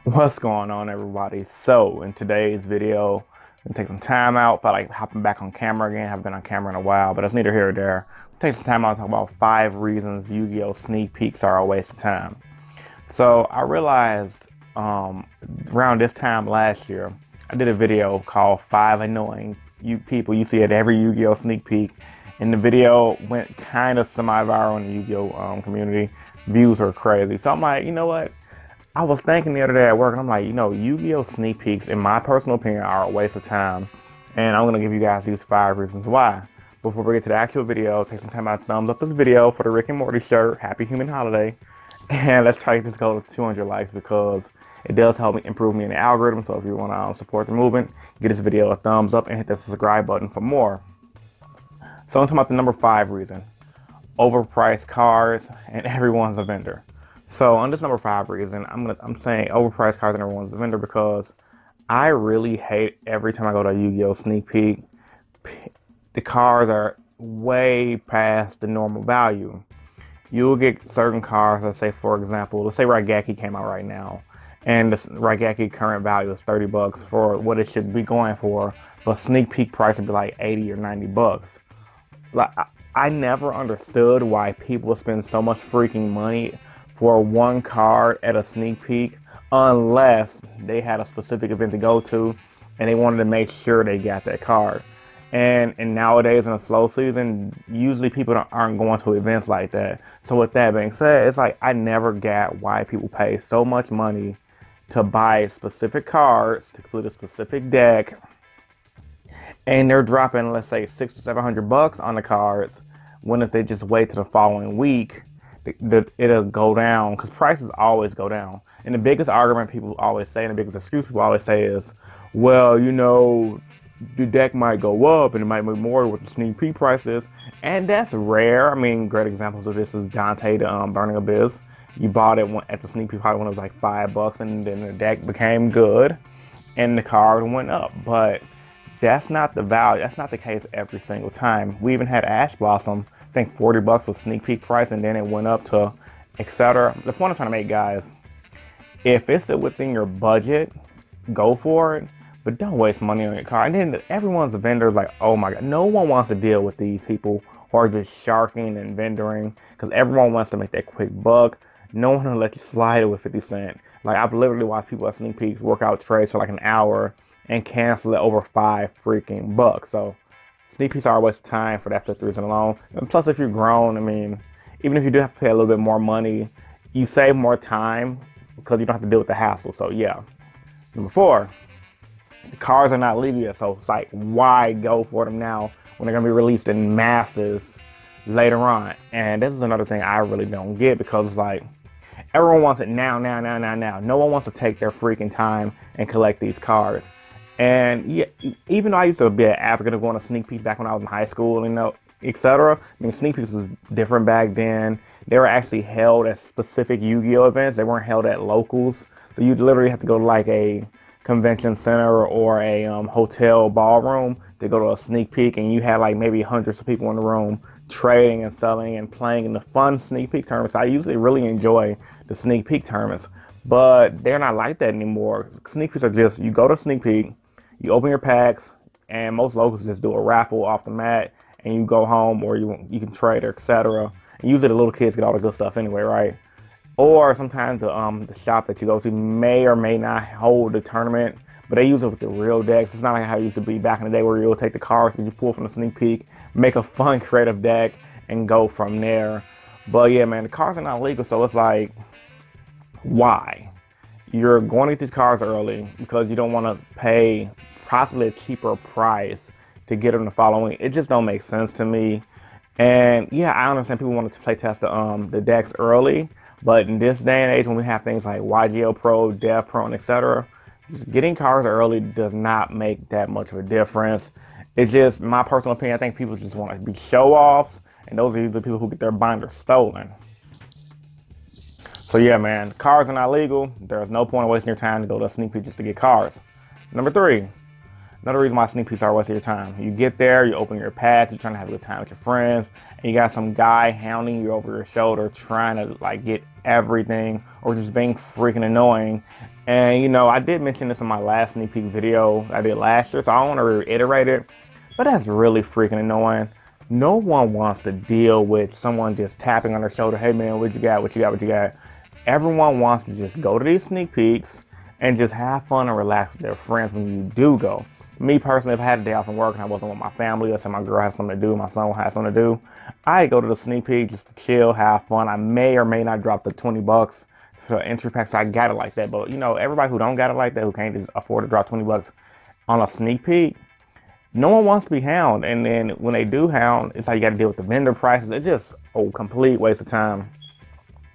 What's going on, everybody? So in today's video, I'm gonna take some time out. Felt like hopping back on camera again. Haven't been on camera in a while, but it's neither here or there. Take some time out to talk about 5 reasons Yu-Gi-Oh sneak peeks are a waste of time. So I realized around this time last year, I did a video called 5 Annoying People You See at Every Yu-Gi-Oh sneak peek. And the video went kind of semi-viral in the Yu-Gi-Oh community. Views were crazy. So I'm like, you know what? I was thinking the other day at work, and I'm like, Yu-Gi-Oh sneak peeks, in my personal opinion, are a waste of time. And I'm going to give you guys these 5 reasons why. Before we get to the actual video, take some time out to thumbs up this video for the Rick and Morty shirt. Happy Human Holiday. And let's try to get this goal to 200 likes because it does help me improve me in the algorithm. So if you want to support the movement, give this video a thumbs up and hit the subscribe button for more. So I'm talking about the number 5 reason. Overpriced cards and everyone's a vendor. So on this number 5 reason, I'm saying overpriced cards and everyone's a vendor because I really hate every time I go to a Yu-Gi-Oh sneak peek, the cards are way past the normal value. You'll get certain cards, let's say for example, let's say Raigeki came out right now, and the Raigeki current value is 30 bucks for what it should be going for, but sneak peek price would be like 80 or 90 bucks. Like I never understood why people spend so much freaking money for one card at a sneak peek unless they had a specific event to go to and they wanted to make sure they got that card. And nowadays in a slow season, usually people aren't going to events like that. So with that being said, it's like I never got why people pay so much money to buy specific cards to complete a specific deck, and they're dropping, let's say, 600 to 700 bucks on the cards, when if they just wait till the following week, it'll go down, because prices always go down. And the biggest argument people always say, and the biggest excuse people always say is, well, the deck might go up and it might be more with the sneak peek prices. And that's rare. I mean, great examples of this is Dante, the Burning Abyss. You bought it at the sneak peek probably when it was like 5 bucks, and then the deck became good and the card went up. But that's not the value. That's not the case every single time. We even had Ash Blossom, I think 40 bucks was sneak peek price, and then it went up to etc. The point I'm trying to make, guys, if it's within your budget, go for it, but don't waste money on your card. And then everyone's a vendor. Is like, oh my god, no one wants to deal with these people who are just sharking and vendoring, because everyone wants to make that quick buck. No one will let you slide it with 50 cents. Like, I've literally watched people at sneak peeks work out trades for like an hour and cancel it over 5 freaking bucks. So sneak peeks are a waste of time for that 5th reason alone. And plus, if you're grown, I mean, even if you do have to pay a little bit more money, you save more time because you don't have to deal with the hassle. So yeah. Number 4, the cards are not legal yet. So it's like, why go for them now when they're gonna be released in masses later on? And this is another thing I really don't get, because it's like, everyone wants it now. No one wants to take their freaking time and collect these cards. And yeah, even though I used to be an advocate of going to sneak peeks back when I was in high school, etc. I mean, sneak peeks was different back then. They were actually held at specific Yu-Gi-Oh events. They weren't held at locals. So you'd literally have to go to like a convention center or a hotel ballroom to go to a sneak peek, and you had like maybe hundreds of people in the room trading and selling and playing in the fun sneak peek tournaments. I usually really enjoy the sneak peek tournaments, but they're not like that anymore. Sneak peeks are just, you go to sneak peek, you open your packs, and most locals just do a raffle off the mat, and you go home, or you can trade, or etc. And usually the little kids get all the good stuff anyway, right? Or sometimes the shop that you go to may or may not hold the tournament, but they use it with the real decks. It's not like how it used to be back in the day, where you'll take the cards that you pull from the sneak peek, make a fun creative deck, and go from there. But yeah, man, the cards are not legal, so it's like, why? You're going to get these cards early because you don't want to pay possibly a cheaper price to get them the following. It just don't make sense to me. And yeah, I understand people want to play test the decks early, but in this day and age, when we have things like Yugioh Pro, Dev Pro, and etc., just getting cards early does not make that much of a difference. It's just my personal opinion. I think people just want to be show-offs, and those are usually people who get their binders stolen. So yeah, man, cards are not legal. There's no point in wasting your time to go to a sneak peek just to get cards. Number 3, Another reason why sneak peeks are a waste of your time. You get there, you open your pack, you're trying to have a good time with your friends, and you got some guy hounding you over your shoulder trying to like get everything, or just being freaking annoying. And you know, I did mention this in my last sneak peek video I did last year, so I don't want to reiterate it, but that's really freaking annoying. No one wants to deal with someone just tapping on their shoulder, hey man, what you got, what you got, what you got. Everyone wants to just go to these sneak peeks and just have fun and relax with their friends when you do go. Me personally, if I had a day off from work and I wasn't with my family, or say my girl has something to do, my son has something to do, I go to the sneak peek just to chill, have fun. I may or may not drop the 20 bucks for the entry pack, so I got it like that. But you know, everybody who don't got it like that, who can't just afford to drop 20 bucks on a sneak peek, no one wants to be hound. And then when they do hound, it's like you got to deal with the vendor prices. It's just a complete waste of time.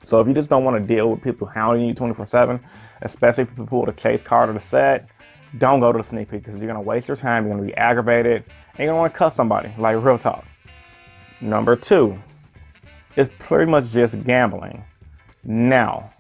So if you just don't want to deal with people hounding you 24/7, especially if you pull the chase card or the set, don't go to the sneak peek, because you're going to waste your time, you're going to be aggravated, and you're going to want to cuss somebody, like real talk. Number 2, it's pretty much just gambling. Now,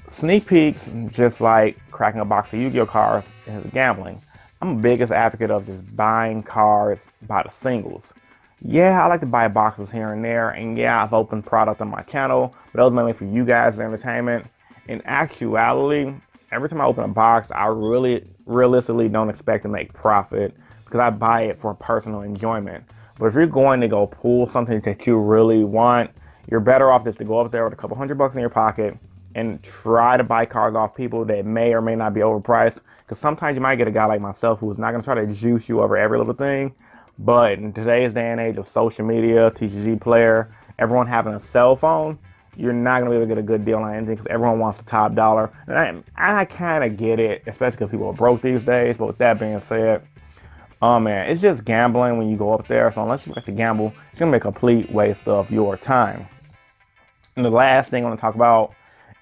sneak peeks, just like cracking a box of Yu-Gi-Oh cards, is gambling. I'm the biggest advocate of just buying cards by the singles. Yeah, I like to buy boxes here and there, and yeah, I've opened product on my channel, but that was mainly for you guys' entertainment. In actuality, every time I open a box, I really realistically don't expect to make profit, because I buy it for personal enjoyment. But if you're going to go pull something that you really want, you're better off just to go up there with a couple $100 in your pocket and try to buy cards off people that may or may not be overpriced. Because sometimes you might get a guy like myself who's not going to try to juice you over every little thing. But in today's day and age of social media, TCG player, everyone having a cell phone, you're not going to be able to get a good deal on anything, because everyone wants the top dollar. And I kind of get it, especially because people are broke these days. But with that being said, man, it's just gambling when you go up there. So unless you like to gamble, it's going to be a complete waste of your time. And the last thing I want to talk about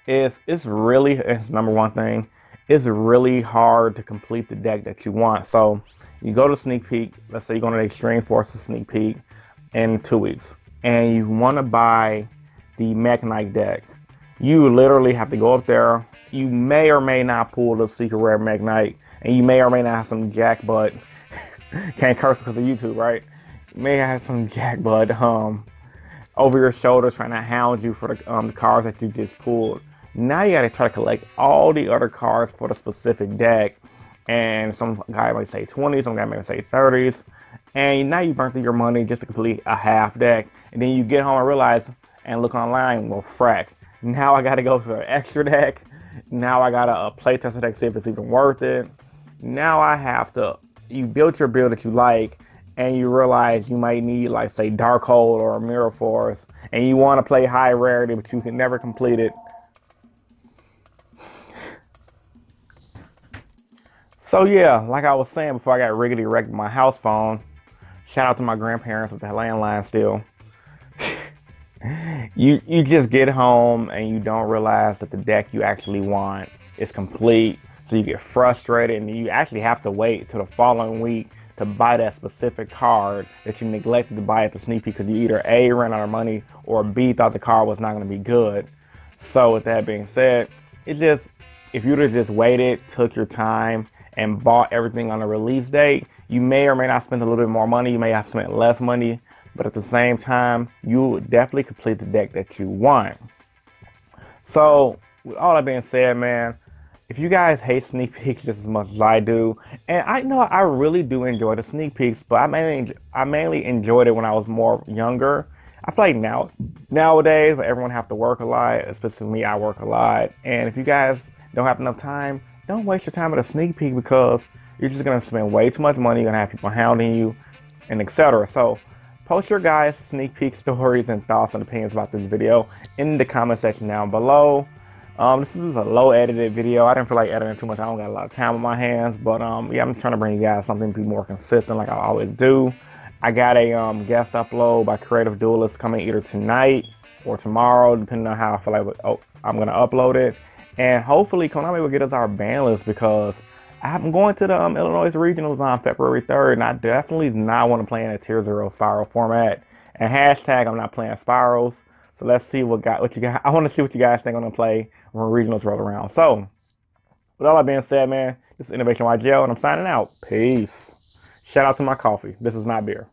is it's number one thing, it's really hard to complete the deck that you want. So you go to sneak peek, let's say you're going to the Extreme Forces sneak peek in 2 weeks, and you want to buy the Mech Knight deck. You literally have to go up there. You may or may not pull the secret rare Mech Knight, and you may or may not have some jackbutt. Can't curse because of YouTube, right? You may have some jackbutt over your shoulder trying to hound you for the cards that you just pulled. Now you got to try to collect all the other cards for the specific deck. And some guy might say 20, some guy might say 30s. And now you burnt through your money just to complete a half deck. And then you get home and realize, and look online, well, frack. Now I got to go for an extra deck. Now I got to play test the deck, see if it's even worth it. Now I have to, you built your build that you like, and you realize you might need, like, say, Darkhold or Mirror Force, and you want to play high rarity, but you can never complete it. So yeah, like I was saying before I got riggedy wrecked with my house phone, shout out to my grandparents with the landline still. You just get home and you don't realize that the deck you actually want is complete. So you get frustrated, and you actually have to wait till the following week to buy that specific card that you neglected to buy at the sneak peek, because you either A, ran out of money, or B, thought the card was not going to be good. So with that being said, it's just, if you'd have just waited, took your time, and bought everything on the release date, you may or may not spend a little bit more money. You may have spent less money, but at the same time, you would definitely complete the deck that you want. So with all that being said, man, if you guys hate sneak peeks just as much as I do, and I know I really do enjoy the sneak peeks, but I mainly enjoyed it when I was more younger. I feel like nowadays, everyone have to work a lot, especially me, I work a lot. And if you guys don't have enough time, don't waste your time at a sneak peek, because you're just going to spend way too much money. You're going to have people hounding you, and etc. So post your guys' sneak peek stories and thoughts and opinions about this video in the comment section down below. This is a low edited video. I didn't feel like editing too much. I don't got a lot of time on my hands, but yeah, I'm trying to bring you guys something to be more consistent like I always do. I got a guest upload by Creative Duelist coming either tonight or tomorrow, depending on how I feel like I'm going to upload it. And hopefully Konami will get us our ban list, because I'm going to the Illinois Regionals on February 3rd, and I definitely do not want to play in a Tier 0 Spiral format. And hashtag I'm not playing Spirals. So let's see what you guys, I want to see what you guys think I'm going to play when regionals roll around. So with all that being said, man, this is Innovation Yugioh, and I'm signing out. Peace. Shout out to my coffee. This is not beer.